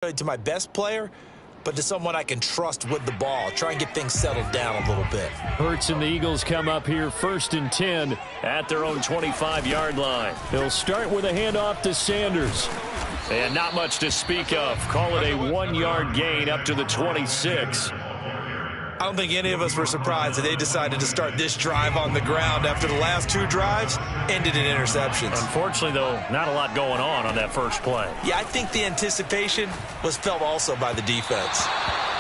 to my best player, but to someone I can trust with the ball. Try and get things settled down a little bit. Hurts and the Eagles come up here 1st and 10 at their own 25-yard line. They'll start with a handoff to Sanders. And not much to speak of. Call it a 1-yard gain up to the 26. I don't think any of us were surprised that they decided to start this drive on the ground after the last 2 drives ended in interceptions. Unfortunately, though, not a lot going on that first play. Yeah, I think the anticipation was felt also by the defense.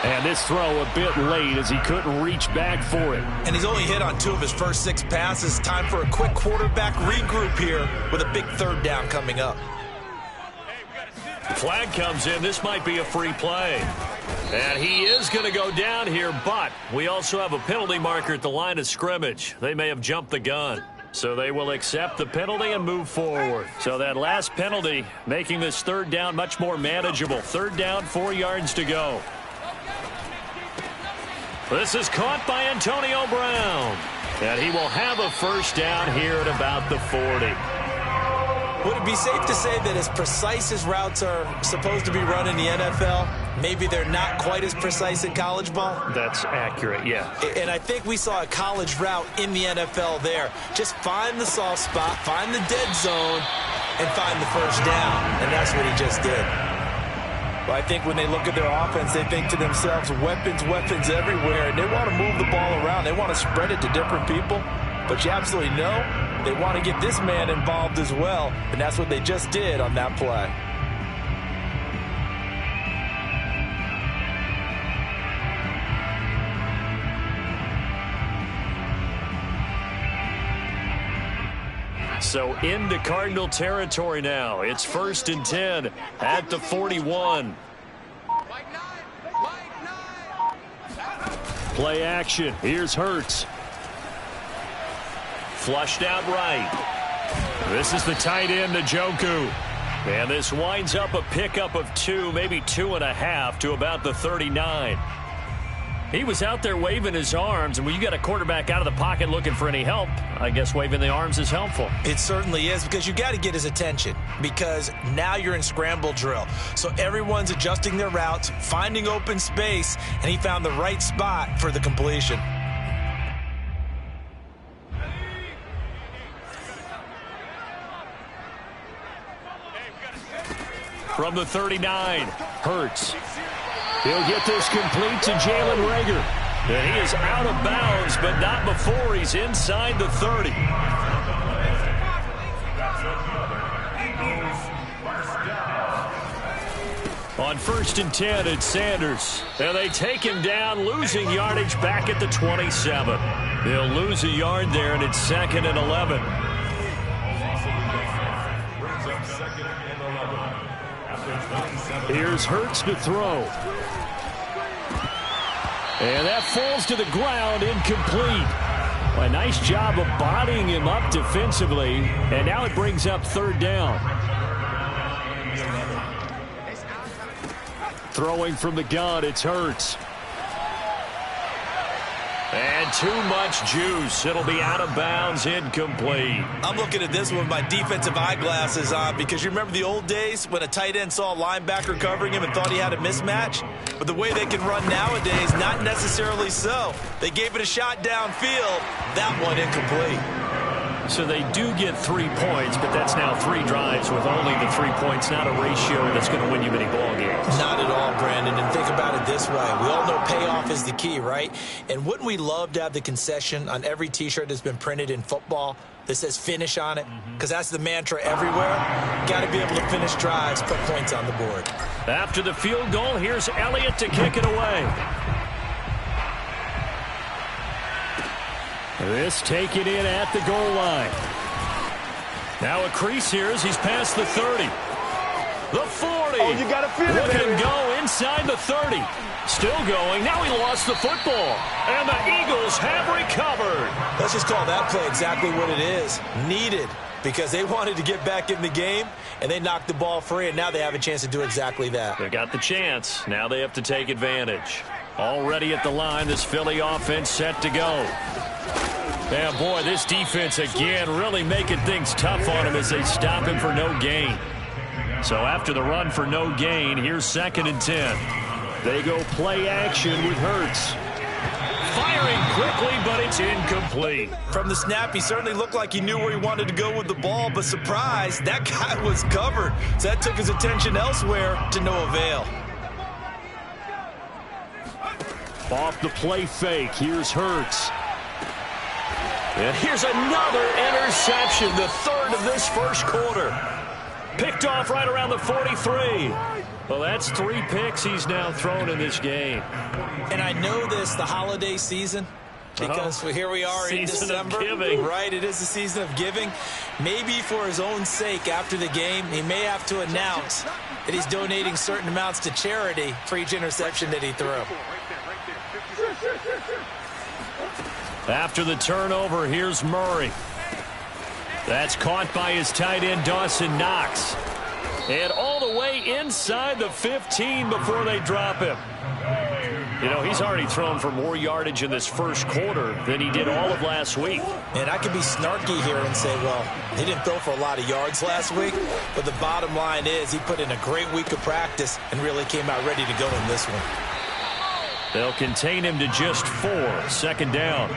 And this throw a bit late as he couldn't reach back for it. And he's only hit on 2 of his first 6 passes. Time for a quick quarterback regroup here with a big 3rd down coming up. Flag comes in. This might be a free play. And he is going to go down here, but we also have a penalty marker at the line of scrimmage. They may have jumped the gun. So they will accept the penalty and move forward. So that last penalty making this 3rd down much more manageable. 3rd down, 4 yards to go. This is caught by Antonio Brown. And he will have a 1st down here at about the 40. Would it be safe to say that as precise as routes are supposed to be run in the NFL, maybe they're not quite as precise in college ball? That's accurate, yeah. And I think we saw a college route in the NFL there. Just find the soft spot, find the dead zone, and find the 1st down. And that's what he just did. Well, I think when they look at their offense, they think to themselves, weapons, weapons everywhere. And they want to move the ball around. They want to spread it to different people. But you absolutely know they want to get this man involved as well, and that's what they just did on that play. So into Cardinal territory now. It's 1st and 10 at the 41. Play action. Here's Hurts. Flushed out right. This is the tight end, Njoku. And this winds up a pickup of 2, maybe 2.5 to about the 39. He was out there waving his arms, and when you got a quarterback out of the pocket looking for any help, I guess waving the arms is helpful. It certainly is, because you got to get his attention, because now you're in scramble drill. So everyone's adjusting their routes, finding open space, and he found the right spot for the completion. From the 39, Hurts. He'll get this complete to Jalen Reagor. And he is out of bounds, but not before he's inside the 30. On 1st and 10, it's Sanders. And they take him down, losing yardage back at the 27. They'll lose a yard there, and it's 2nd and 11. Here's Hurts to throw. And that falls to the ground, incomplete. A nice job of bodying him up defensively. And now it brings up 3rd down. Throwing from the gun, it's Hurts. And too much juice. It'll be out of bounds, incomplete. I'm looking at this with my defensive eyeglasses on, because you remember the old days when a tight end saw a linebacker covering him and thought he had a mismatch? But the way they can run nowadays, not necessarily so. They gave it a shot downfield. That one incomplete. So they do get 3 points, but that's now 3 drives with only the 3 points, not a ratio that's going to win you many ball games. Not at all, Brandon. And think about it this way. We all know payoff is the key, right? And wouldn't we love to have the concession on every T-shirt that's been printed in football that says finish on it? Because that's the mantra everywhere. Got to be able to finish drives, put points on the board. After the field goal, here's Elliott to kick it away. This taken in at the goal line. Now a crease here as he's past the 30. The 40. Oh, you got to feel it. Look at him go inside the 30. Still going. Now he lost the football. And the Eagles have recovered. Let's just call that play exactly what it is. Needed. Because they wanted to get back in the game, and they knocked the ball free, and now they have a chance to do exactly that. They got the chance. Now they have to take advantage. Already at the line, this Philly offense set to go. Yeah, boy, this defense again really making things tough on him as they stop him for no gain. So after the run for no gain, here's 2nd and 10. They go play action with Hurts. Firing quickly, but it's incomplete. From the snap, he certainly looked like he knew where he wanted to go with the ball, but surprise, that guy was covered. So that took his attention elsewhere to no avail. Off the play fake, here's Hurts. And here's another interception, the 3rd of this first quarter. Picked off right around the 43. Well, that's 3 picks he's now thrown in this game. And I know this, the holiday season, because here we are in December. Season of giving. Right, it is the season of giving. Maybe for his own sake after the game, he may have to announce that he's donating certain amounts to charity for each interception that he threw. After the turnover, here's Murray. That's caught by his tight end, Dawson Knox. And all the way inside the 15 before they drop him. You know, he's already thrown for more yardage in this first quarter than he did all of last week. And I could be snarky here and say, well, he didn't throw for a lot of yards last week. But the bottom line is he put in a great week of practice and really came out ready to go in this one. They'll contain him to just 4. 2nd down.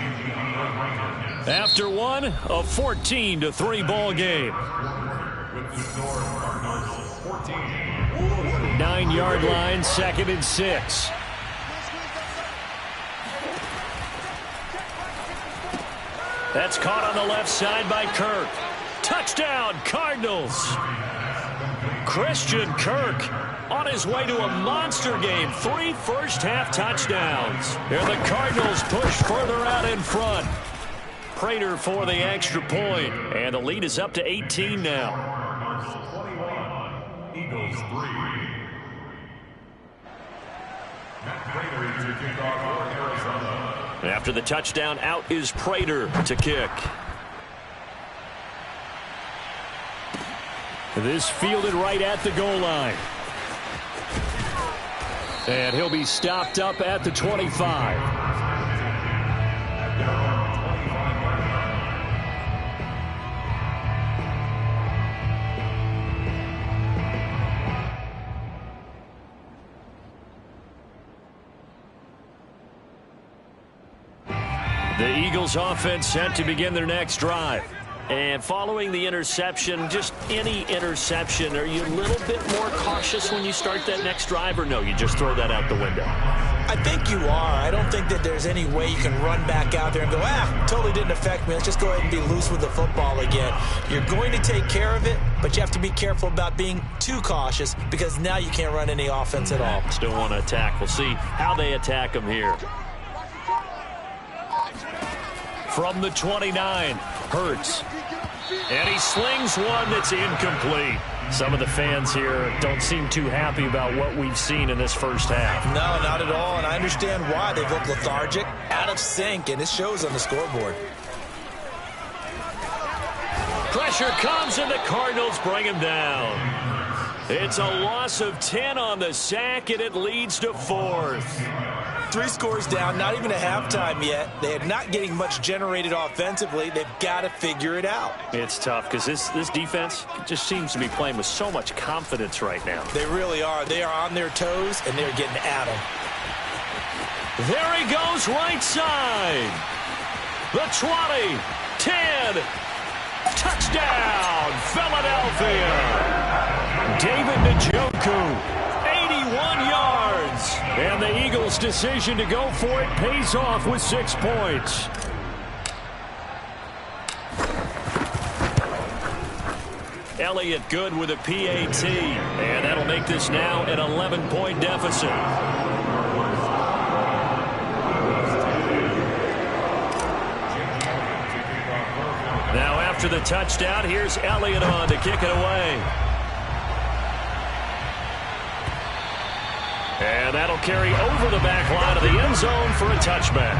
After one, a 14-3 ball game. 9-yard line, 2nd and 6. That's caught on the left side by Kirk. Touchdown, Cardinals. Christian Kirk on his way to a monster game. 3 first-half touchdowns. And the Cardinals push further out in front. Prater for the extra point. And the lead is up to 18 now. Eagles 3. Matt Prater to kick off for Arizona. After the touchdown, out is Prater to kick. This fielded right at the goal line. And he'll be stopped up at the 25. The Eagles offense set to begin their next drive. And following the interception, just any interception, are you a little bit more cautious when you start that next drive, or no, you just throw that out the window? I think you are. I don't think that there's any way you can run back out there and go, totally didn't affect me. Let's just go ahead and be loose with the football again. You're going to take care of it, but you have to be careful about being too cautious because now you can't run any offense at all. Still want to attack. We'll see how they attack them here. From the 29, Hurts. And he slings one that's incomplete. Some of the fans here don't seem too happy about what we've seen in this first half. No, not at all, and I understand why. They've looked lethargic, out of sync, and it shows on the scoreboard. Pressure comes, and the Cardinals bring him down. It's a loss of 10 on the sack, and it leads to 4th. 3 scores down, not even a halftime yet. They are not getting much generated offensively. They've got to figure it out. It's tough because this defense just seems to be playing with so much confidence right now. They really are. They are on their toes, and they're getting at them. There he goes right side. The 20, 10, touchdown, Philadelphia. David Njoku, 81 yards. And the Eagles' decision to go for it pays off with 6 points. Elliott good with a PAT. And that'll make this now an 11-point deficit. Now after the touchdown, here's Elliott on to kick it away. And that'll carry over the back line of the end zone for a touchback.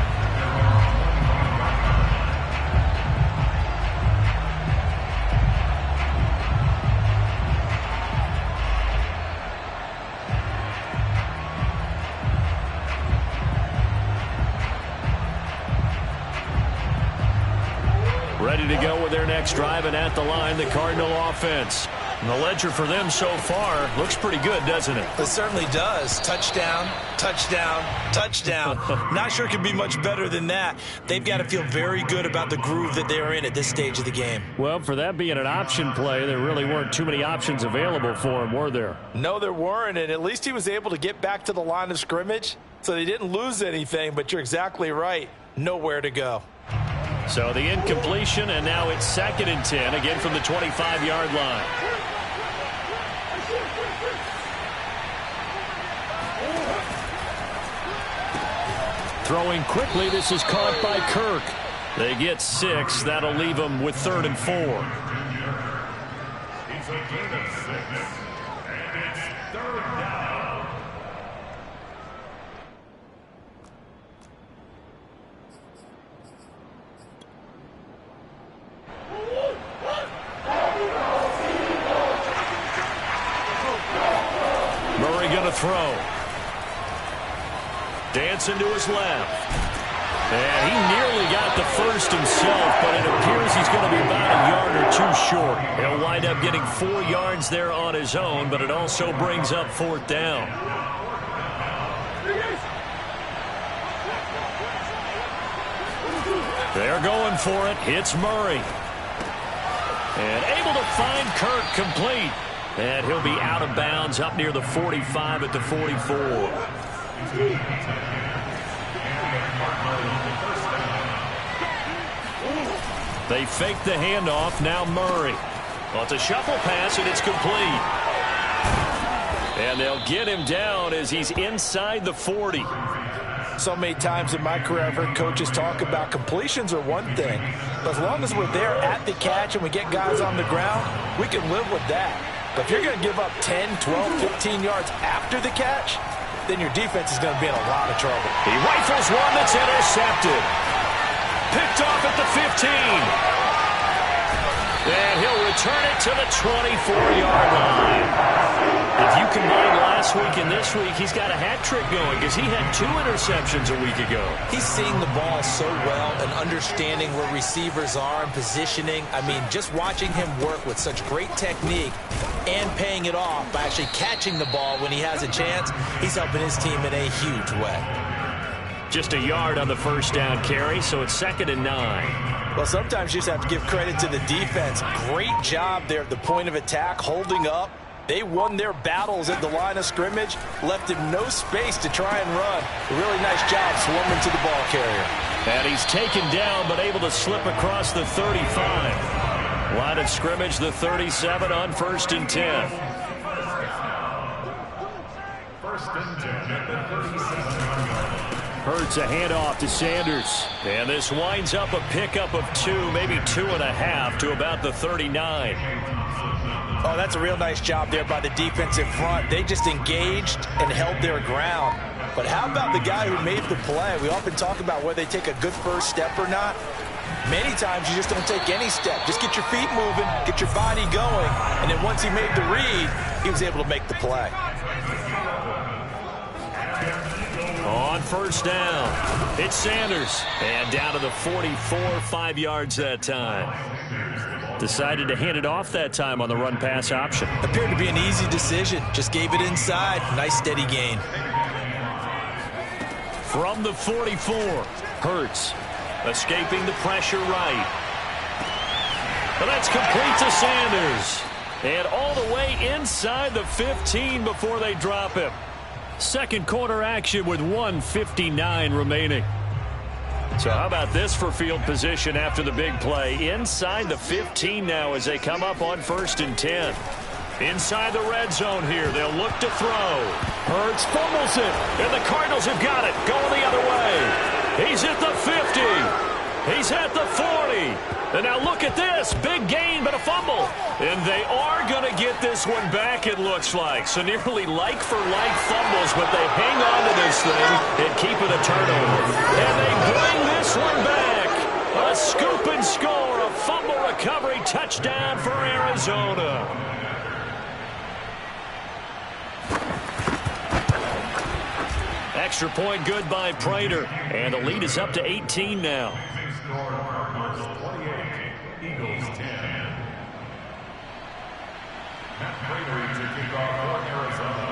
Ready to go with their next drive, and at the line, the Cardinal offense. And the ledger for them so far looks pretty good, doesn't it? It certainly does. Touchdown, touchdown, touchdown. Not sure it could be much better than that. They've got to feel very good about the groove that they're in at this stage of the game. Well, for that being an option play, there really weren't too many options available for him, were there? No, there weren't, and at least he was able to get back to the line of scrimmage, so they didn't lose anything, but you're exactly right. Nowhere to go. So the incompletion, and now it's 2nd and 10, again from the 25-yard line. Throwing quickly, this is caught by Kirk. They get 6. That'll leave them with 3rd and 4. It's a gain of 6, and it's 3rd down. Murray going to throw. Dancing to his left. And he nearly got the first himself, but it appears he's going to be about a yard or 2 short. He'll wind up getting 4 yards there on his own, but it also brings up 4th down. They're going for it. Hits Murray. And able to find Kirk complete. And he'll be out of bounds up near the 45 at the 44. They fake the handoff. Now Murray. Well, it's a shuffle pass, and it's complete. And they'll get him down as he's inside the 40. So many times in my career, I've heard coaches talk about completions are one thing. But as long as we're there at the catch and we get guys on the ground, we can live with that. But if you're going to give up 10, 12, 15 yards after the catch, then your defense is going to be in a lot of trouble. He rifles one that's intercepted. Picked off at the 15. And he'll return it to the 24-yard line. If you combine last week and this week, he's got a hat trick going because he had 2 interceptions a week ago. He's seeing the ball so well and understanding where receivers are and positioning. I mean, just watching him work with such great technique and paying it off by actually catching the ball when he has a chance, he's helping his team in a huge way. Just a yard on the first down carry, so it's 2nd and 9. Well, sometimes you just have to give credit to the defense. Great job there at the point of attack, holding up. They won their battles at the line of scrimmage, left him no space to try and run. A really nice job swarming to the ball carrier. And he's taken down, but able to slip across the 35. Line of scrimmage, the 37 on 1st and 10. 1st and 10 at the 37-yard line. Hurts a handoff to Sanders. And this winds up a pickup of 2, maybe 2.5 to about the 39. Oh, that's a real nice job there by the defensive front. They just engaged and held their ground. But how about the guy who made the play? We often talk about whether they take a good first step or not. Many times you just don't take any step. Just get your feet moving, get your body going, and then once he made the read, he was able to make the play. On 1st down, it's Sanders. And down to the 44, 5 yards that time. Decided to hand it off that time on the run-pass option. Appeared to be an easy decision. Just gave it inside. Nice steady gain. From the 44, Hurts escaping the pressure right. But that's complete to Sanders. And all the way inside the 15 before they drop him. Second quarter action with 1:59 remaining. So how about this for field position after the big play? Inside the 15 now as they come up on 1st and 10. Inside the red zone here. They'll look to throw. Hurts fumbles it. And the Cardinals have got it. Going the other way. He's at the 50. He's at the 40. And now look at this. Big gain, but a fumble. And they are going to get this one back, it looks like. So nearly like-for-like fumbles, but they hang on to this thing and keep it a turnover. And they bring this one back. A scoop and score. A fumble recovery touchdown for Arizona. Extra point good by Prater. And the lead is up to 18 now. kickoff for Arizona.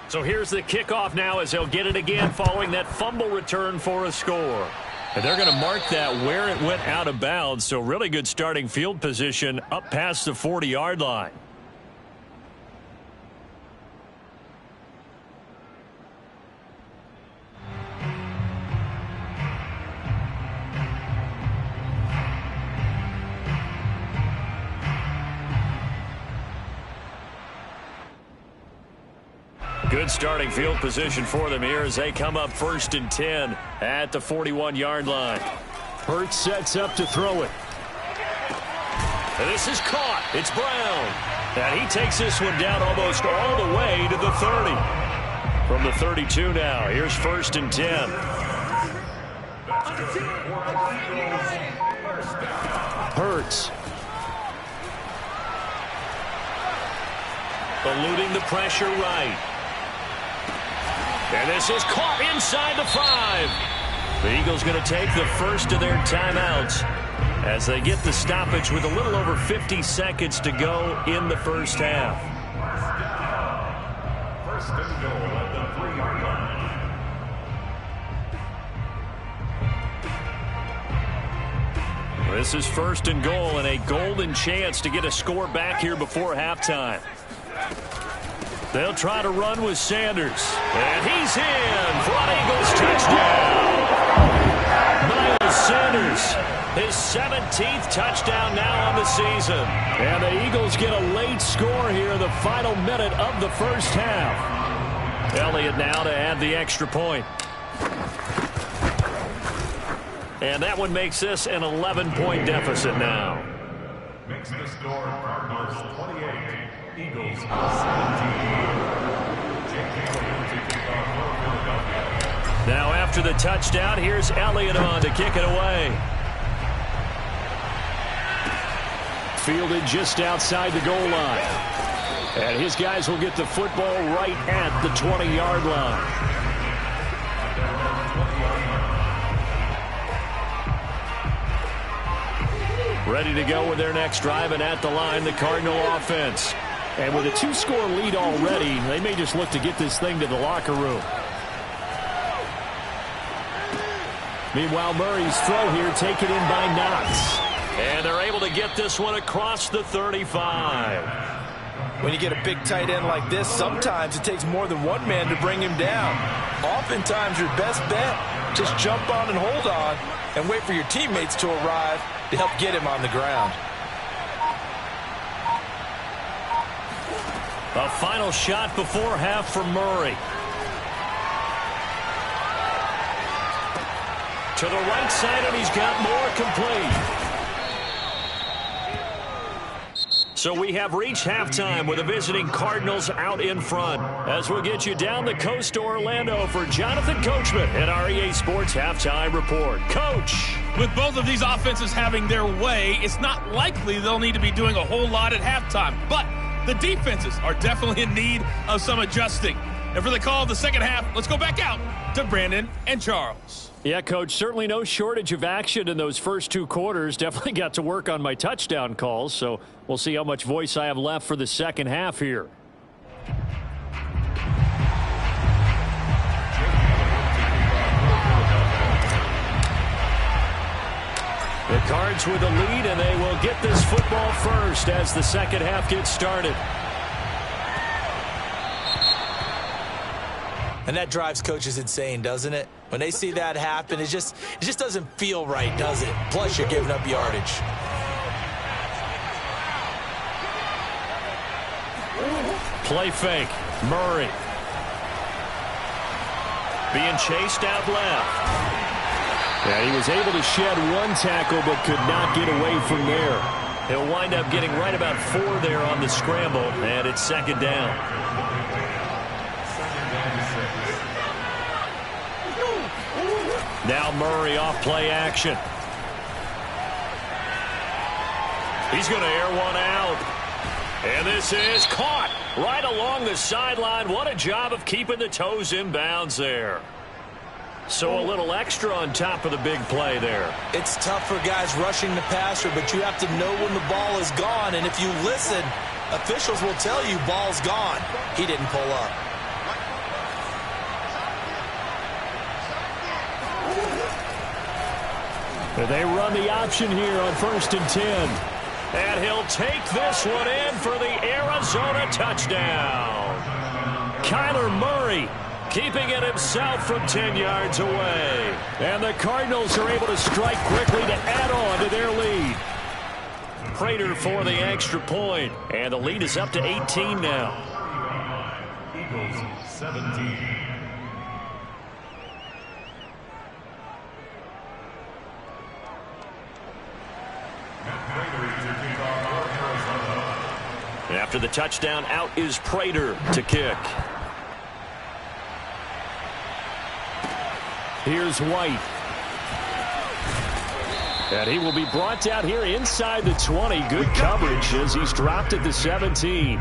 So here's the kickoff now as they'll get it again following that fumble return for a score. And they're going to mark that where it went out of bounds. So really good starting field position up past the 40-yard line. Good starting field position for them here as they come up 1st and 10 at the 41-yard line. Hurts sets up to throw it. And this is caught. It's Brown. And he takes this one down almost all the way to the 30. From the 32 now, here's 1st and 10. Hurts. Eluding the pressure right. And this is caught inside the 5. The Eagles going to take the first of their timeouts as they get the stoppage with a little over 50 seconds to go in the first half. First and goal at the 3-yard line. This is 1st and goal and a golden chance to get a score back here before halftime. They'll try to run with Sanders. And he's in for an Eagles touchdown. Miles Sanders, his 17th touchdown now on the season. And the Eagles get a late score here in the final minute of the first half. Elliott now to add the extra point. And that one makes this an 11-point deficit now. Makes the score Cardinals 28, Eagles 17. Now after the touchdown, here's Elliott on to kick it away. Fielded just outside the goal line. And his guys will get the football right at the 20-yard line. Ready to go with their next drive, and at the line, the Cardinal offense. And with a 2-score lead already, they may just look to get this thing to the locker room. Meanwhile, Murray's throw here taken in by Knox. And they're able to get this one across the 35. When you get a big tight end like this, sometimes it takes more than one man to bring him down. Oftentimes, your best bet, just jump on and hold on and wait for your teammates to arrive to help get him on the ground. A final shot before half for Murray. To the right side, and he's got more complete. So we have reached halftime with the visiting Cardinals out in front. As we'll get you down the coast to Orlando for Jonathan Coachman at our EA Sports Halftime Report. Coach. With both of these offenses having their way, it's not likely they'll need to be doing a whole lot at halftime. But the defenses are definitely in need of some adjusting. And for the call of the second half, let's go back out to Brandon and Charles. Yeah, Coach, certainly no shortage of action in those first 2 quarters. Definitely got to work on my touchdown calls, so we'll see how much voice I have left for the second half here. The Cards with a lead, and they will get this football first as the second half gets started. And that drives coaches insane, doesn't it? When they see that happen, it just doesn't feel right, does it? Plus, you're giving up yardage. Play fake. Murray. Being chased out left. Yeah, he was able to shed one tackle but could not get away from there. He'll wind up getting right about 4 there on the scramble, and it's second down. Now Murray off play action. He's going to air one out. And this is caught right along the sideline. What a job of keeping the toes in bounds there. So a little extra on top of the big play there. It's tough for guys rushing the passer, but you have to know when the ball is gone. And if you listen, officials will tell you ball's gone. He didn't pull up. They run the option here on 1st and 10. And he'll take this one in for the Arizona touchdown. Kyler Murray keeping it himself from 10 yards away. And the Cardinals are able to strike quickly to add on to their lead. Prater for the extra point. And the lead is up to 18 now. Eagles 17. After the touchdown, out is Prater to kick. Here's White. And he will be brought down here inside the 20. Good coverage as he's dropped at the 17.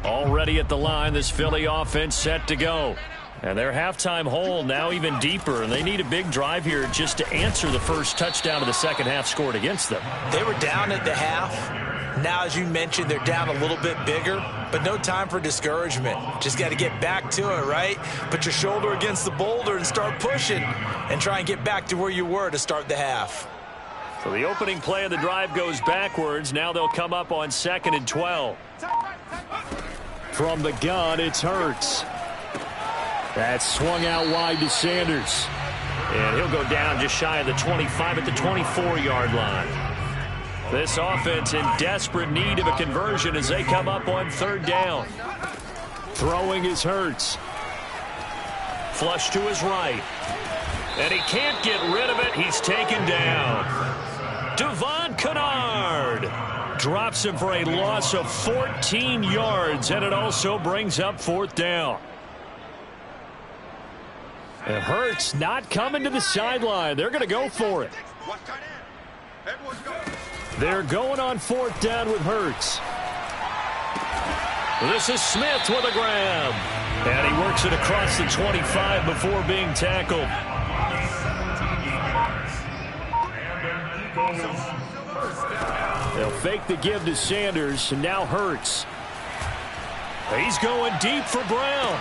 Already at the line, this Philly offense set to go. And their halftime hole now even deeper, and they need a big drive here just to answer the first touchdown of the second half scored against them. They were down at the half. Now, as you mentioned, they're down a little bit bigger, but no time for discouragement. Just got to get back to it, right? Put your shoulder against the boulder and start pushing and try and get back to where you were to start the half. So the opening play of the drive goes backwards. Now they'll come up on 2nd and 12. From the gun, it's Hurts. That's swung out wide to Sanders. And he'll go down just shy of the 25 at the 24-yard line. This offense in desperate need of a conversion as they come up on 3rd down. Throwing is Hurts. Flush to his right. And he can't get rid of it. He's taken down. Devon Kennard drops him for a loss of 14 yards, and it also brings up 4th down. And Hurts not coming to the sideline. They're going to go for it. They're going on 4th down with Hurts. This is Smith with a grab. And he works it across the 25 before being tackled. They'll fake the give to Sanders, and now Hurts. He's going deep for Brown.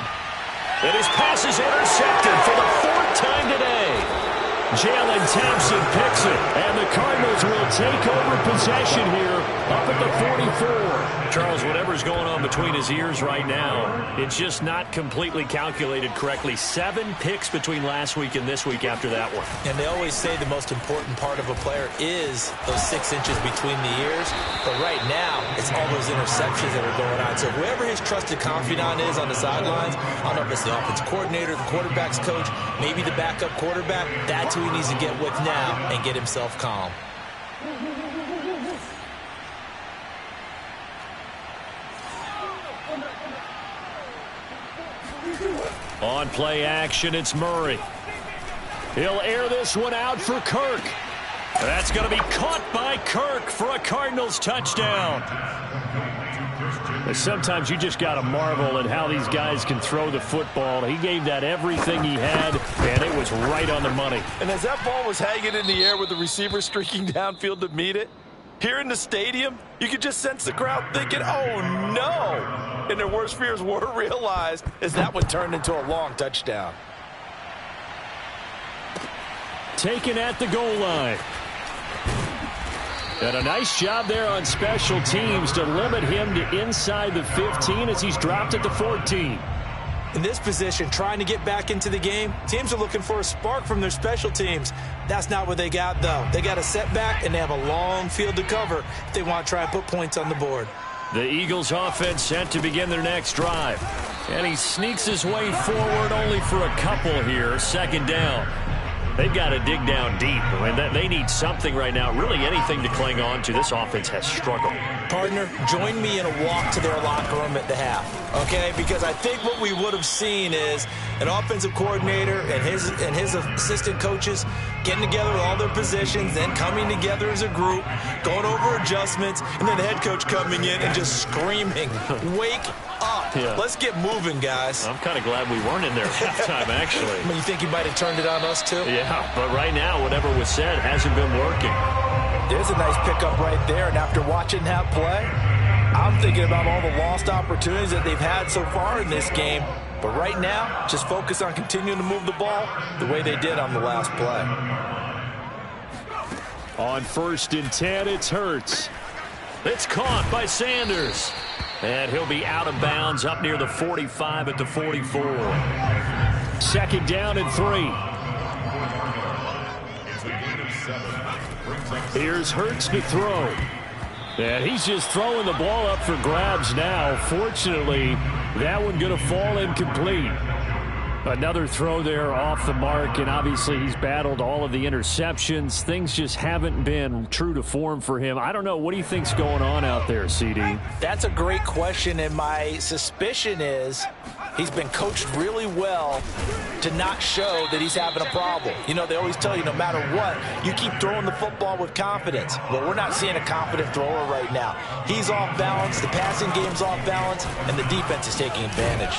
And his pass is intercepted for the 4th time today. Jalen Thompson picks it, and the Cardinals will take over possession here up at the 44. Charles, whatever's going on between his ears right now, it's just not completely calculated correctly. 7 picks between last week and this week after that one. And they always say the most important part of a player is those 6 inches between the ears. But right now, it's all those interceptions that are going on. So whoever his trusted confidant is on the sidelines, I don't know if it's the offense coordinator, the quarterback's coach, maybe the backup quarterback, that's who he needs to get with now and get himself calm. On play action, it's Murray. He'll air this one out for Kirk. That's going to be caught by Kirk for a Cardinals touchdown. Sometimes you just got to marvel at how these guys can throw the football. He gave that everything he had, and it was right on the money. And as that ball was hanging in the air with the receiver streaking downfield to meet it, here in the stadium, you could just sense the crowd thinking, oh, no. And their worst fears were realized as that one turned into a long touchdown. Taken at the goal line. And a nice job there on special teams to limit him to inside the 15 as he's dropped at the 14. In this position, trying to get back into the game, teams are looking for a spark from their special teams. That's not what they got, though. They got a setback, and they have a long field to cover if they want to try and put points on the board. The Eagles offense set to begin their next drive. And he sneaks his way forward only for a couple here. 2nd down. They've got to dig down deep. I mean, they need something right now, really anything to cling on to. This offense has struggled. partner, join me in a walk to their locker room at the half, okay? Because I think what we would have seen is an offensive coordinator and his assistant coaches getting together with all their positions, then coming together as a group, going over adjustments, and then the head coach coming in and just screaming, wake up. Yeah. Let's get moving, guys. I'm kind of glad we weren't in there at halftime, actually. You think he might have turned it on us, too? Yeah, but right now, whatever was said hasn't been working. There's a nice pickup right there, and after watching that play, I'm thinking about all the lost opportunities that they've had so far in this game. But right now, just focus on continuing to move the ball the way they did on the last play. On 1st and 10, it's Hurts. It's caught by Sanders. And he'll be out of bounds up near the 45 at the 44. 2nd down and 3. Here's Hurts to throw. And he's just throwing the ball up for grabs now. Fortunately, that one going to fall incomplete. Another throw there off the mark, and obviously he's battled all of the interceptions. Things just haven't been true to form for him. I don't know. What do you think's going on out there, CD? That's a great question, and my suspicion is he's been coached really well to not show that he's having a problem. You know, they always tell you no matter what, you keep throwing the football with confidence. Well, we're not seeing a confident thrower right now. He's off balance, the passing game's off balance, and the defense is taking advantage.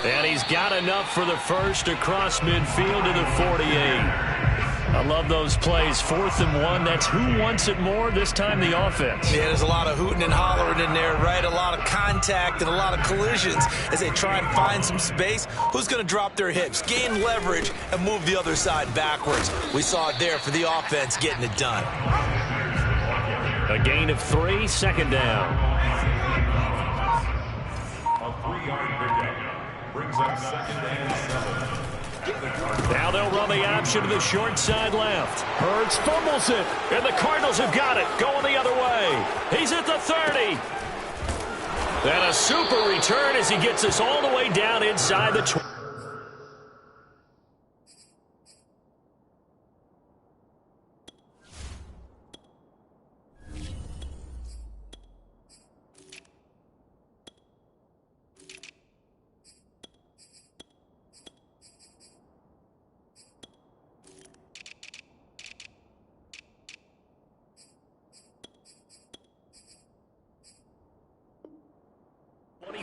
And he's got enough for the first across midfield to the 48. I love those plays. 4th and 1. That's who wants it more, this time the offense. Yeah, there's a lot of hooting and hollering in there, right? A lot of contact and a lot of collisions as they try and find some space. Who's going to drop their hips, gain leverage, and move the other side backwards? We saw it there for the offense getting it done. A gain of 3, 2nd down. A 3-yard pickup brings up 2nd and 7. Now they'll run the option to the short side left. Hurts fumbles it, and the Cardinals have got it. Going the other way. He's at the 30. And a super return as he gets us all the way down inside the 20.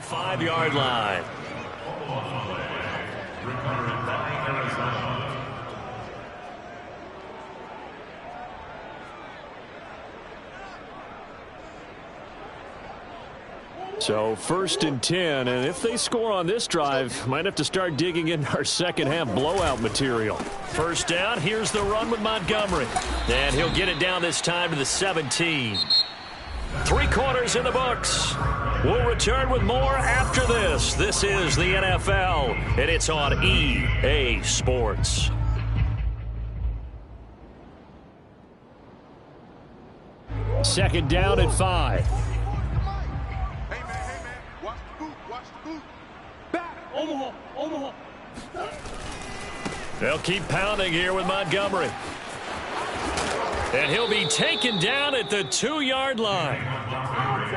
Five-yard line. So 1st and 10, and if they score on this drive, might have to start digging in our second half blowout material. 1st down, here's the run with Montgomery. And he'll get it down this time to the 17. 3 quarters in the books. We'll return with more after this. This is the NFL, and it's on EA Sports. Second down and 5. Hey, man. Watch the boot. Back. Omaha. They'll keep pounding here with Montgomery. And he'll be taken down at the 2-yard line.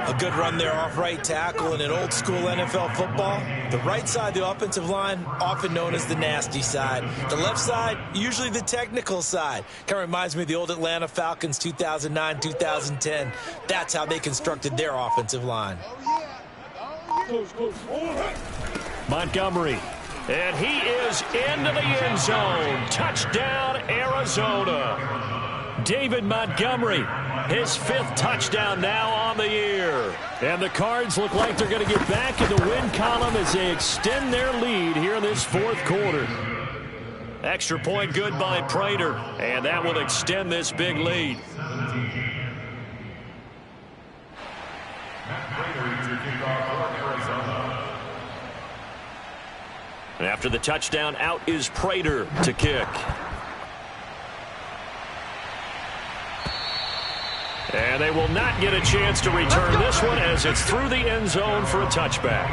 A good run there off right tackle in an old school NFL football. The right side, the offensive line, often known as the nasty side. The left side, usually the technical side. Kind of reminds me of the old Atlanta Falcons 2009, 2010. That's how they constructed their offensive line. Montgomery. And he is into the end zone. Touchdown, Arizona. David Montgomery, his 5th touchdown now on the year. And the Cards look like they're going to get back in the win column as they extend their lead here in this 4th quarter. Extra point good by Prater, and that will extend this big lead. After the touchdown, out is Prater to kick. And they will not get a chance to return this one as it's through the end zone for a touchback.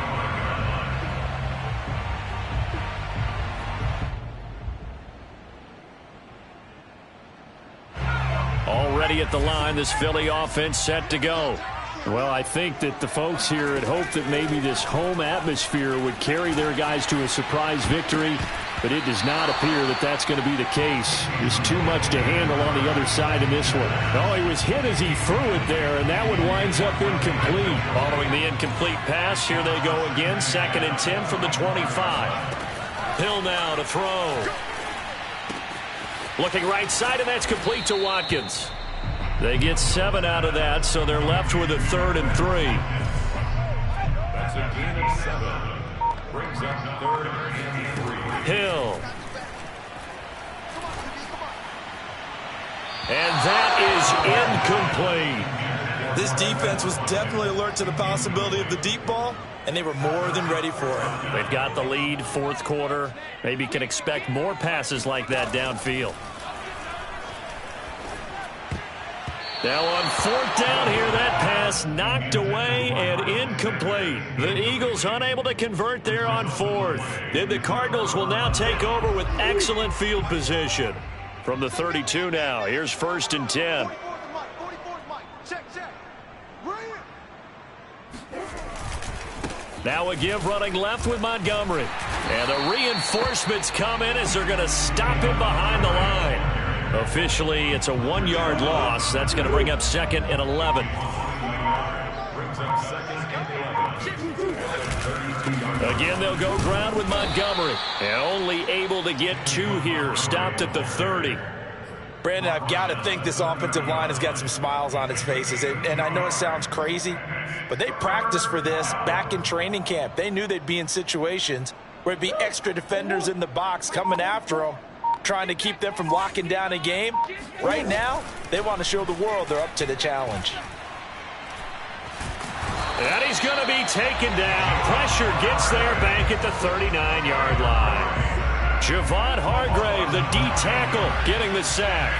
Already at the line, this Philly offense set to go. Well, I think that the folks here had hoped that maybe this home atmosphere would carry their guys to a surprise victory, but it does not appear that that's going to be the case. There's too much to handle on the other side in this one. Oh, he was hit as he threw it there, and that one winds up incomplete. Following the incomplete pass, here they go again, 2nd and 10 from the 25. Hill now to throw. Looking right side, and that's complete to Watkins. They get 7 out of that, so they're left with a 3rd and 3. That's a gain of 7. Brings up 3rd and 3. Hill. And that is incomplete. This defense was definitely alert to the possibility of the deep ball, and they were more than ready for it. They've got the lead, 4th quarter. Maybe can expect more passes like that downfield. Now on 4th down here, that pass knocked away and incomplete. The Eagles unable to convert there on 4th. Then the Cardinals will now take over with excellent field position. From the 32 now, here's 1st and 10. Now a give running left with Montgomery. And the reinforcements come in as they're going to stop him behind the line. Officially, it's a 1-yard loss. That's going to bring up 2nd and 11. Again, they'll go ground with Montgomery. And only able to get 2 here. Stopped at the 30. Brandon, I've got to think this offensive line has got some smiles on its faces. And I know it sounds crazy, but they practiced for this back in training camp. They knew they'd be in situations where it'd be extra defenders in the box coming after them, trying to keep them from locking down a game. Right now, they want to show the world they're up to the challenge. And he's going to be taken down. Pressure gets there back at the 39-yard line. Javon Hargrave, the D tackle, getting the sack.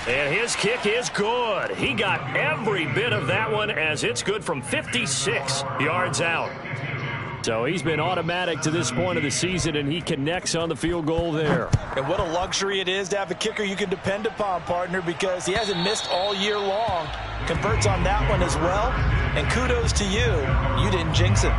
And his kick is good. He got every bit of that one as it's good from 56 yards out. So he's been automatic to this point of the season, and he connects on the field goal there. And what a luxury it is to have a kicker you can depend upon, partner, because he hasn't missed all year long. Converts on that one as well. And kudos to you. You didn't jinx him.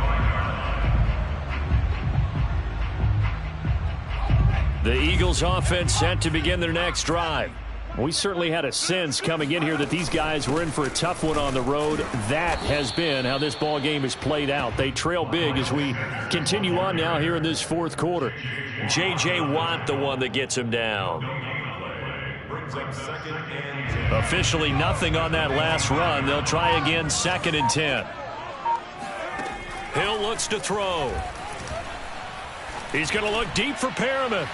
The Eagles offense set to begin their next drive. We certainly had a sense coming in here that these guys were in for a tough one on the road. That has been how this ball game is played out. They trail big as we continue on now here in this 4th quarter. J.J. Watt, the one that gets him down. Officially nothing on that last run. They'll try again, 2nd and 10. Hill looks to throw. He's going to look deep for Perriman.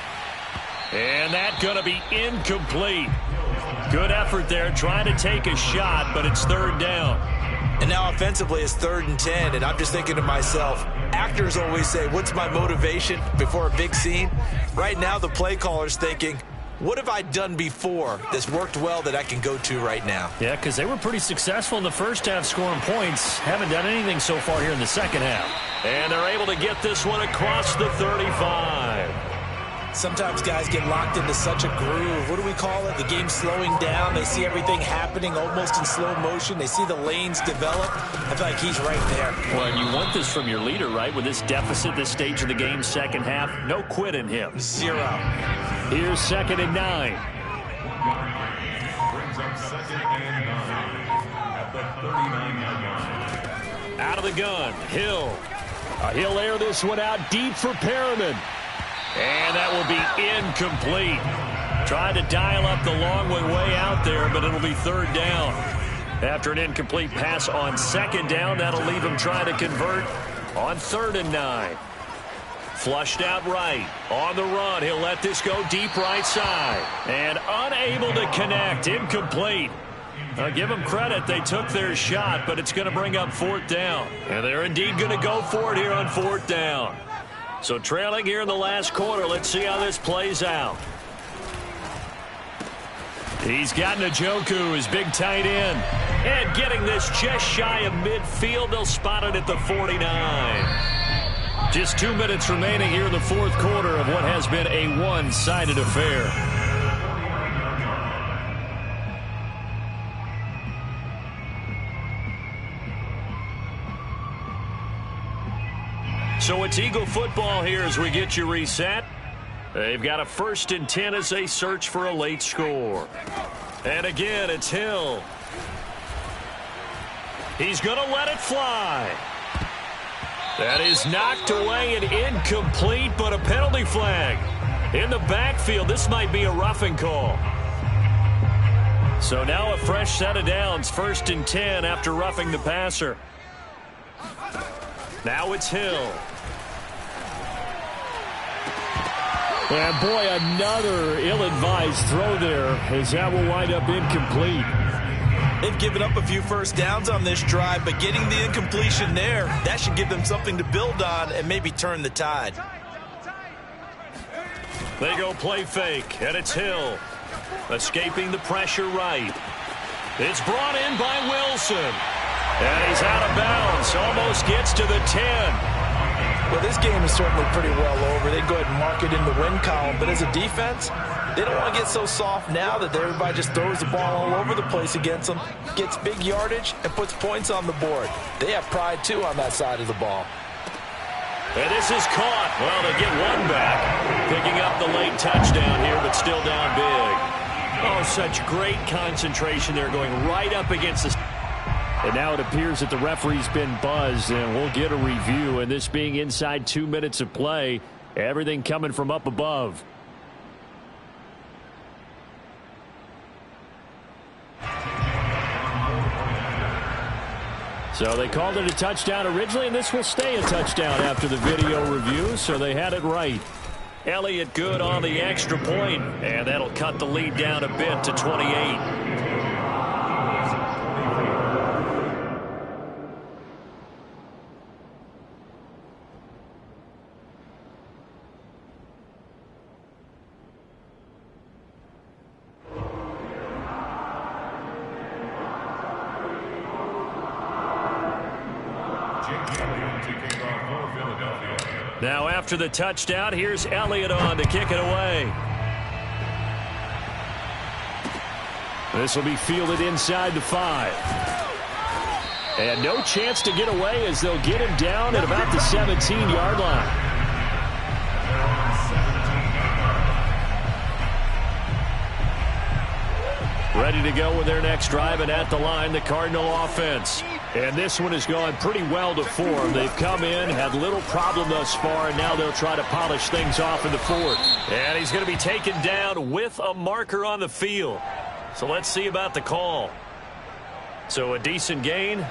And that's going to be incomplete. Good effort there, trying to take a shot, but it's 3rd down. And now offensively it's 3rd and 10, and I'm just thinking to myself, actors always say, what's my motivation before a big scene? Right now the play caller's thinking, what have I done before that's worked well that I can go to right now? Yeah, because they were pretty successful in the first half scoring points. Haven't done anything so far here in the second half. And they're able to get this one across the 35. Sometimes guys get locked into such a groove. What do we call it? The game's slowing down. They see everything happening almost in slow motion. They see the lanes develop. I feel like he's right there. Well, and you want this from your leader, right? With this deficit, this stage of the game, second half, no quit in him. 0. Here's 2nd and 9. Brings up 2nd and 9 at the 39-yard line. Out of the gun, Hill. He'll air this one out deep for Perriman. And that will be incomplete. Tried to dial up the long way out there, but it'll be 3rd down. After an incomplete pass on 2nd down, that'll leave him trying to convert on 3rd and 9. Flushed out right. On the run, he'll let this go deep right side. And unable to connect. Incomplete. Give them credit. They took their shot, but it's going to bring up 4th down. And they're indeed going to go for it here on 4th down. So trailing here in the last quarter. Let's see how this plays out. He's got Njoku, his big tight end. And getting this just shy of midfield. They'll spot it at the 49. Just 2 minutes remaining here in the 4th quarter of what has been a one-sided affair. So it's Eagle football here as we get you reset. They've got a 1st and 10 as they search for a late score. And again, it's Hill. He's going to let it fly. That is knocked away and incomplete, but a penalty flag. In the backfield, this might be a roughing call. So now a fresh set of downs, 1st and 10 after roughing the passer. Now it's Hill. And boy, another ill-advised throw there, as that will wind up incomplete. They've given up a few first downs on this drive, but getting the incompletion there, that should give them something to build on and maybe turn the tide. They go play fake, and it's Hill. Escaping the pressure right. It's brought in by Wilson. And he's out of bounds. Almost gets to the 10. Well, this game is certainly pretty well over. They go ahead and mark it in the win column. But as a defense, they don't want to get so soft now that everybody just throws the ball all over the place against them, gets big yardage, and puts points on the board. They have pride, too, on that side of the ball. And this is caught. Well, they get one back. Picking up the late touchdown here, but still down big. Oh, such great concentration there, going right up against the... And now it appears that the referee's been buzzed, and we'll get a review. And this being inside 2 minutes of play, everything coming from up above. So they called it a touchdown originally, and this will stay a touchdown after the video review, so they had it right. Elliott good on the extra point, and that'll cut the lead down a bit to 28. Now after the touchdown, here's Elliott on to kick it away. This will be fielded inside the 5. And no chance to get away as they'll get him down at about the 17-yard line. Ready to go with their next drive, and at the line, the Cardinal offense. And this one has gone pretty well to form. They've come in, had little problem thus far, and now they'll try to polish things off in the 4th. And he's going to be taken down with a marker on the field. So let's see about the call. So a decent gain,